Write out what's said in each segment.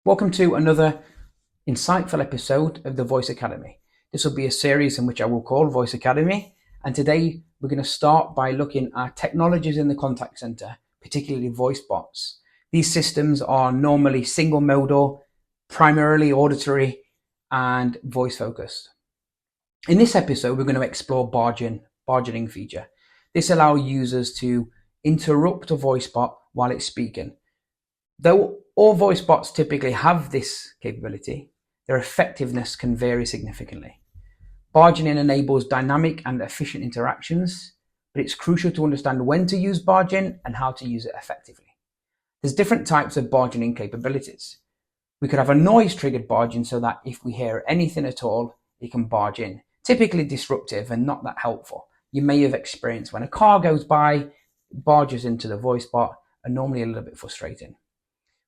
Welcome to another insightful episode of the Voice Academy. This will be a series in which I will call Voice Academy, and today we're going to start by looking at technologies in the contact center, particularly voice bots. These systems are normally single modal, primarily auditory, and voice focused. In this episode, we're going to explore barging feature. This allows users to interrupt a voice bot while it's speaking. Though all voice bots typically have this capability, their effectiveness can vary significantly. Barging-In enables dynamic and efficient interactions, but it's crucial to understand when to use barging and how to use it effectively. There's different types of barging-in capabilities. We could have a noise-triggered barging so that if we hear anything at all, it can barge in. Typically disruptive and not that helpful. You may have experienced when a car goes by, barges into the voice bot, and normally a little bit frustrating.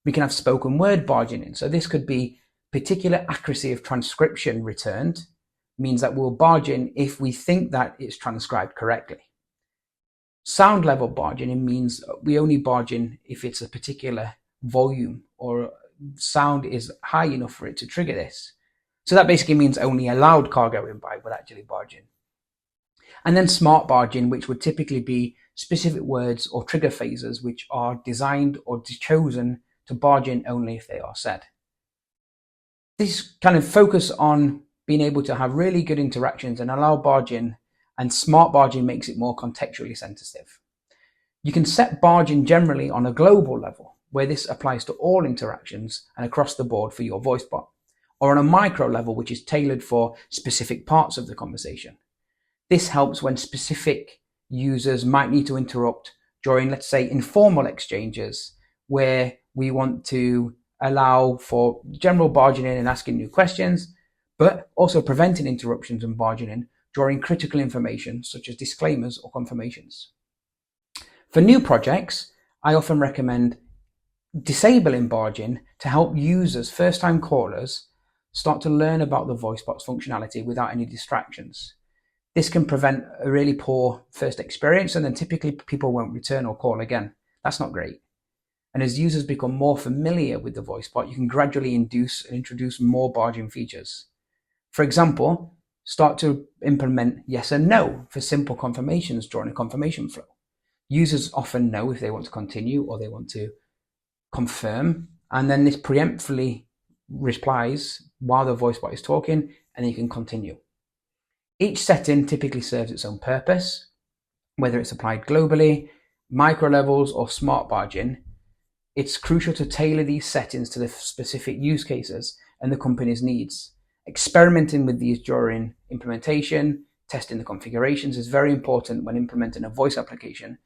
We can have spoken word barging in. So this could be particular accuracy of transcription returned, means that we'll barge in if we think that it's transcribed correctly. Sound level barging in means we only barge in if it's a particular volume or sound is high enough for it to trigger this. So that basically means only a loud car going by would actually barge in. And then smart barging, which would typically be specific words or trigger phrases which are designed or chosen to barge in only if they are said. This kind of focus on being able to have really good interactions and allow barging, and smart barging makes it more contextually sensitive. You can set barging generally on a global level, where this applies to all interactions and across the board for your voice bot, or on a micro level, which is tailored for specific parts of the conversation. This helps when specific users might need to interrupt during, let's say, informal exchanges, where we want to allow for general barging in and asking new questions, but also preventing interruptions and barging in during critical information such as disclaimers or confirmations. For new projects, I often recommend disabling barging to help users, first-time callers, start to learn about the VoiceBot's functionality without any distractions. This can prevent a really poor first experience, and then typically people won't return or call again. That's not great. And as users become more familiar with the VoiceBot, you can gradually introduce more barging features. For example, start to implement yes and no for simple confirmations during a confirmation flow. Users often know if they want to continue or they want to confirm, and then this preemptively replies while the VoiceBot is talking, and you can continue. Each setting typically serves its own purpose, whether it's applied globally, micro levels, or smart barging. It's crucial to tailor these settings to the specific use cases and the company's needs. Experimenting with these during implementation, testing the configurations is very important when implementing a voice application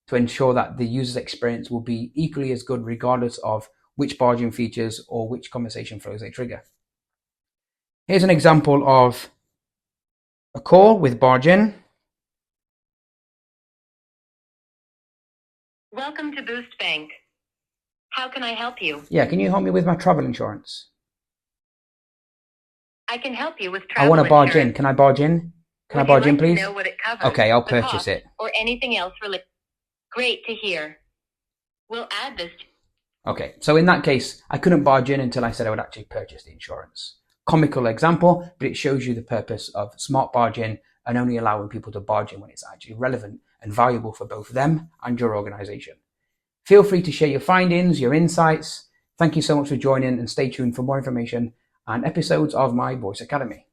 to ensure that the user's experience will be equally as good regardless of which barging features or which conversation flows they trigger. Here's an example of a call with barge-in. Welcome to Boost Bank. How can I help you? Yeah, can you help me with my travel insurance? I can help you with travel I want to barge in. insurance. Can I barge in? Can I Would barge you in, like please? to know what it covers? Okay, I'll the purchase cost, it. Or anything else related? Great to hear. We'll add this. Okay, so in that case, I couldn't barge in until I said I would actually purchase the insurance. Comical example, but it shows you the purpose of smart barge-in and only allowing people to barge in when it's actually relevant and valuable for both them and your organization. Feel free to share your findings, your insights. Thank you so much for joining, and stay tuned for more information and episodes of my Voice Academy.